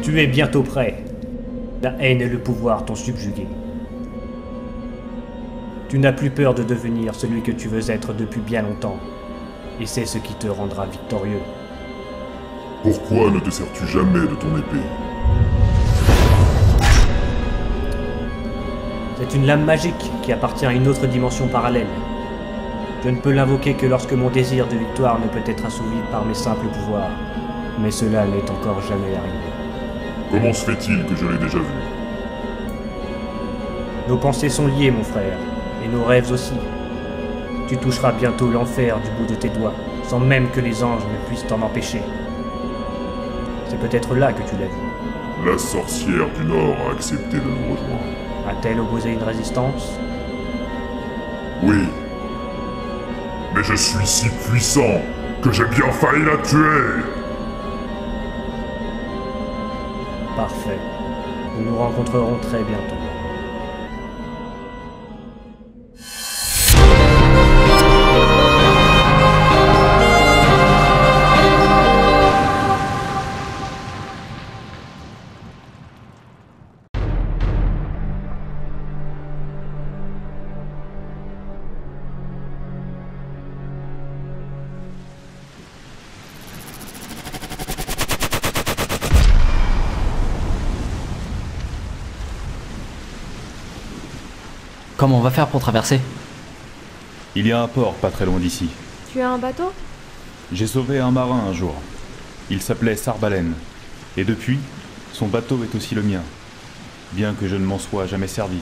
Tu es bientôt prêt. La haine et le pouvoir t'ont subjugué. Tu n'as plus peur de devenir celui que tu veux être depuis bien longtemps. Et c'est ce qui te rendra victorieux. Pourquoi ne te sers-tu jamais de ton épée? C'est une lame magique qui appartient à une autre dimension parallèle. Je ne peux l'invoquer que lorsque mon désir de victoire ne peut être assouvi par mes simples pouvoirs. Mais cela n'est encore jamais arrivé. Comment se fait-il que je l'ai déjà vu? Nos pensées sont liées, mon frère, et nos rêves aussi. Tu toucheras bientôt l'enfer du bout de tes doigts, sans même que les anges ne puissent t'en empêcher. C'est peut-être là que tu l'as vu. La sorcière du Nord a accepté de nous rejoindre. A-t-elle opposé une résistance? Oui. Mais je suis si puissant que j'ai bien failli la tuer. Parfait. Nous nous rencontrerons très bientôt. Comment on va faire pour traverser? Il y a un port pas très loin d'ici. Tu as un bateau? J'ai sauvé un marin un jour. Il s'appelait Sarbalen. Et depuis, son bateau est aussi le mien. Bien que je ne m'en sois jamais servi.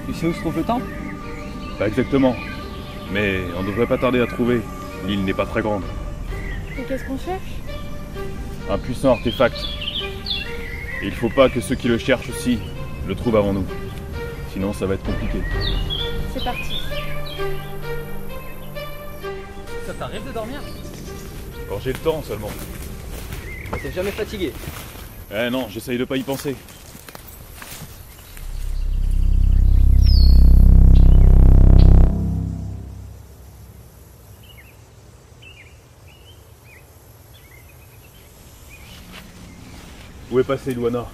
Tu sais où se trouve le temple? Pas exactement. Mais on devrait pas tarder à trouver. L'île n'est pas très grande. Et qu'est-ce qu'on cherche? Un puissant artefact. Et il faut pas que ceux qui le cherchent aussi le trouvent avant nous. Sinon ça va être compliqué. C'est parti. Ça t'arrive de dormir? Quand j'ai le temps seulement. T'es jamais fatigué? Eh non, j'essaye de pas y penser. Où est passée Luana?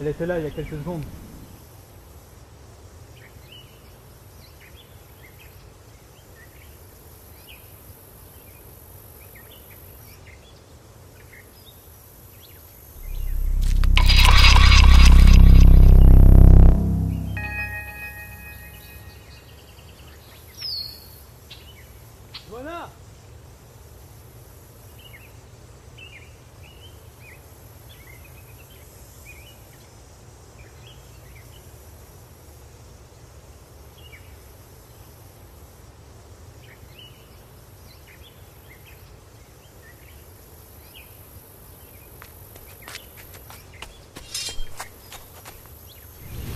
Elle était là il y a quelques secondes. Luana!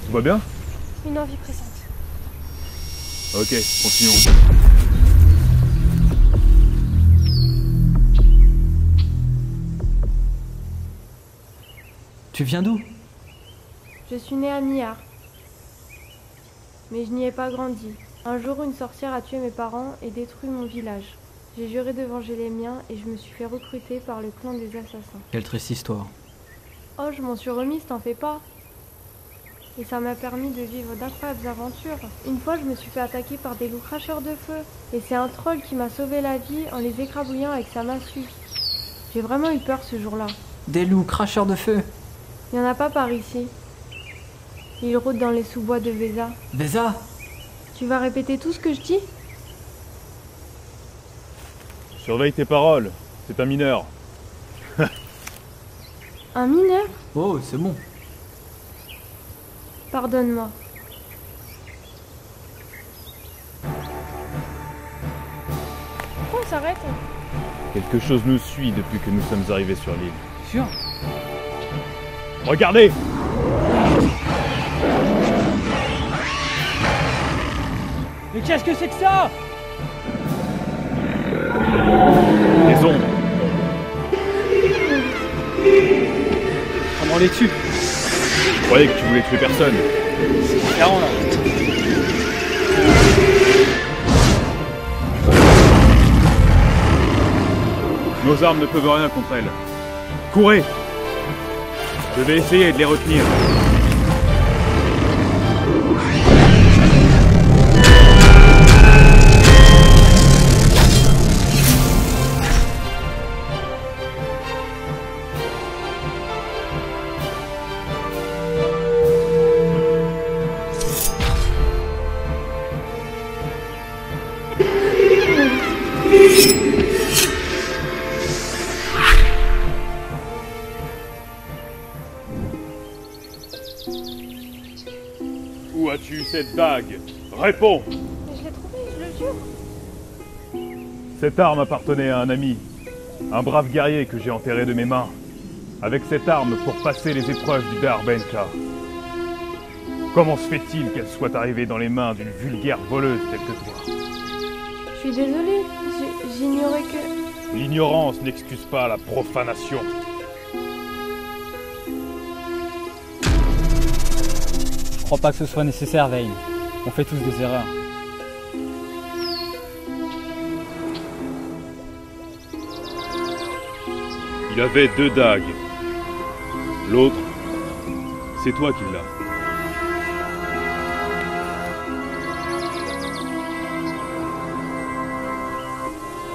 Tout va bien? Une envie pressante. Ok, continuons. Tu viens d'où? Je suis née à Mihar. Mais je n'y ai pas grandi. Un jour, une sorcière a tué mes parents et détruit mon village. J'ai juré de venger les miens et je me suis fait recruter par le clan des assassins. Quelle triste histoire. Oh, je m'en suis remise, t'en fais pas. Et ça m'a permis de vivre d'incroyables aventures. Une fois, je me suis fait attaquer par des loups cracheurs de feu. Et c'est un troll qui m'a sauvé la vie en les écrabouillant avec sa massue. J'ai vraiment eu peur ce jour-là. Des loups cracheurs de feu. Il n'y en a pas par ici. Ils rôdent dans les sous-bois de Véza. Véza! Tu vas répéter tout ce que je dis? Surveille tes paroles, c'est un mineur. Un mineur? Oh, c'est bon. Pardonne-moi. Pourquoi on s'arrête? Quelque chose nous suit depuis que nous sommes arrivés sur l'île. Sûr? Regardez! Mais qu'est-ce que c'est que ça? Les ombres! Comment on les tue? Je croyais que tu voulais tuer personne. C'est différent là. Nos armes ne peuvent rien contre elles. Courez! Je vais essayer de les retenir. Où as-tu eu cette dague? Réponds! Mais je l'ai trouvé, je le jure. Cette arme appartenait à un ami, un brave guerrier que j'ai enterré de mes mains, avec cette arme pour passer les épreuves du Darbenka. Comment se fait-il qu'elle soit arrivée dans les mains d'une vulgaire voleuse telle que toi? Je suis désolée, j'ignorais que... L'ignorance n'excuse pas la profanation. Je crois pas que ce soit nécessaire, Vayne. On fait tous des erreurs. Il avait 2 dagues. L'autre, c'est toi qui l'as.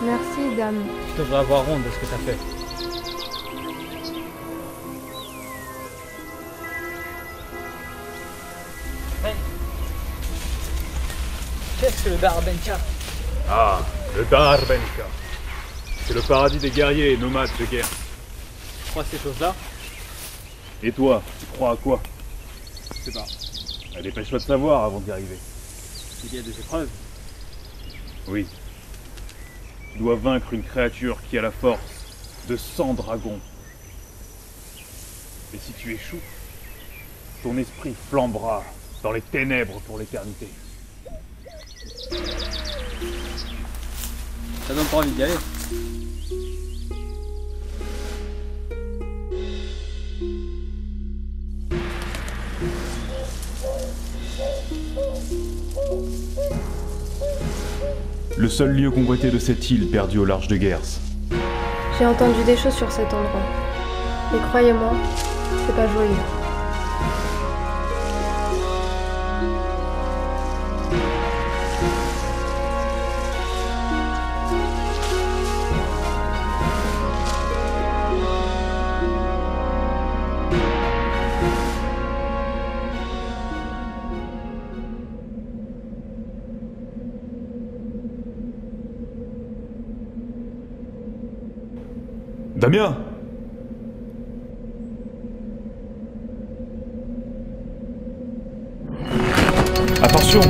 Merci, dame. Tu devrais avoir honte de ce que t'as fait. Qu'est-ce que le Darbenka? Ah, le Darbenka. C'est le paradis des guerriers et nomades de guerre. Tu crois à ces choses-là? Et toi, tu crois à quoi? Je sais pas. Dépêche-toi de savoir avant d'y arriver. Il y a des épreuves. Oui. Tu dois vaincre une créature qui a la force de 100 dragons. Et si tu échoues, ton esprit flambera dans les ténèbres pour l'éternité. Ça donne pas envie d'y aller. Le seul lieu convoité de cette île perdue au large de Gers. J'ai entendu des choses sur cet endroit. Et croyez-moi, c'est pas joyeux. Damien! Attention!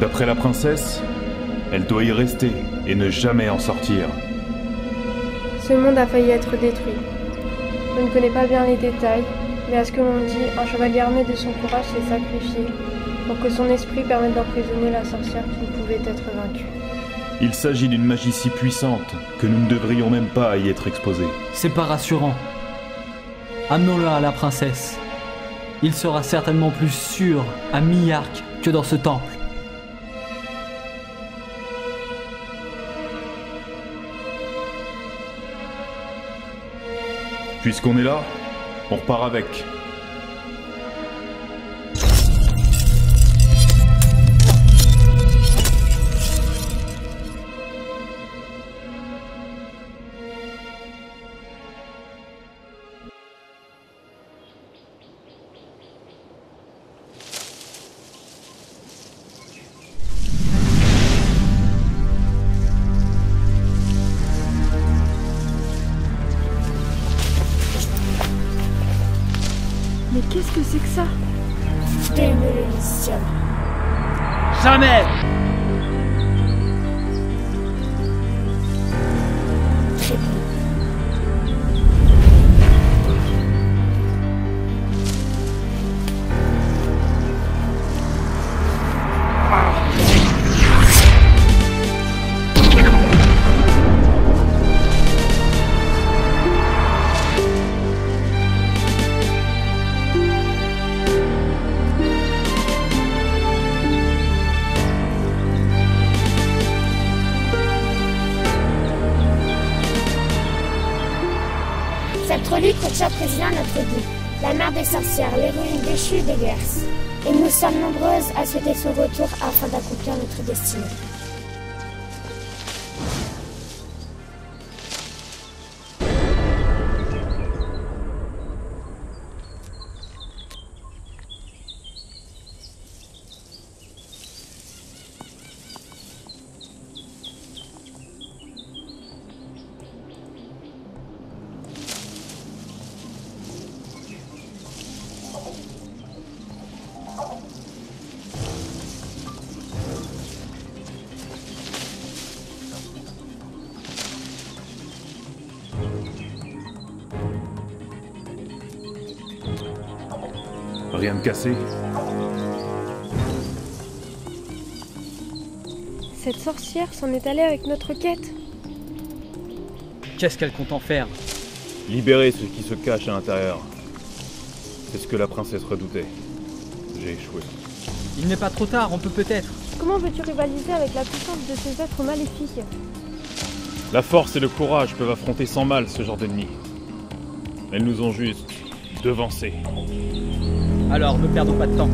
D'après la princesse, elle doit y rester et ne jamais en sortir. Ce monde a failli être détruit. Je ne connais pas bien les détails, mais à ce que l'on dit, un chevalier armé de son courage s'est sacrifié pour que son esprit permette d'emprisonner la sorcière qui ne pouvait être vaincue. Il s'agit d'une magie si puissante que nous ne devrions même pas y être exposés. C'est pas rassurant. Amenons-le à la princesse. Il sera certainement plus sûr à mi-arc que dans ce temple. Puisqu'on est là, on repart avec. Mais qu'est-ce que c'est que ça? Démolition. Jamais! Cette relique contient président notre guide, la mère des sorcières, l'héroïne déchue des Gers. Et nous sommes nombreuses à souhaiter son retour afin d'accomplir notre destinée. Rien de cassé. Cette sorcière s'en est allée avec notre quête. Qu'est-ce qu'elle compte en faire? Libérer ceux qui se cachent à l'intérieur. C'est ce que la princesse redoutait. J'ai échoué. Il n'est pas trop tard, on peut peut-être. Comment veux-tu rivaliser avec la puissance de ces êtres maléfiques? La force et le courage peuvent affronter sans mal ce genre d'ennemis. Elles nous ont juste devancés. Alors, ne perdons pas de temps.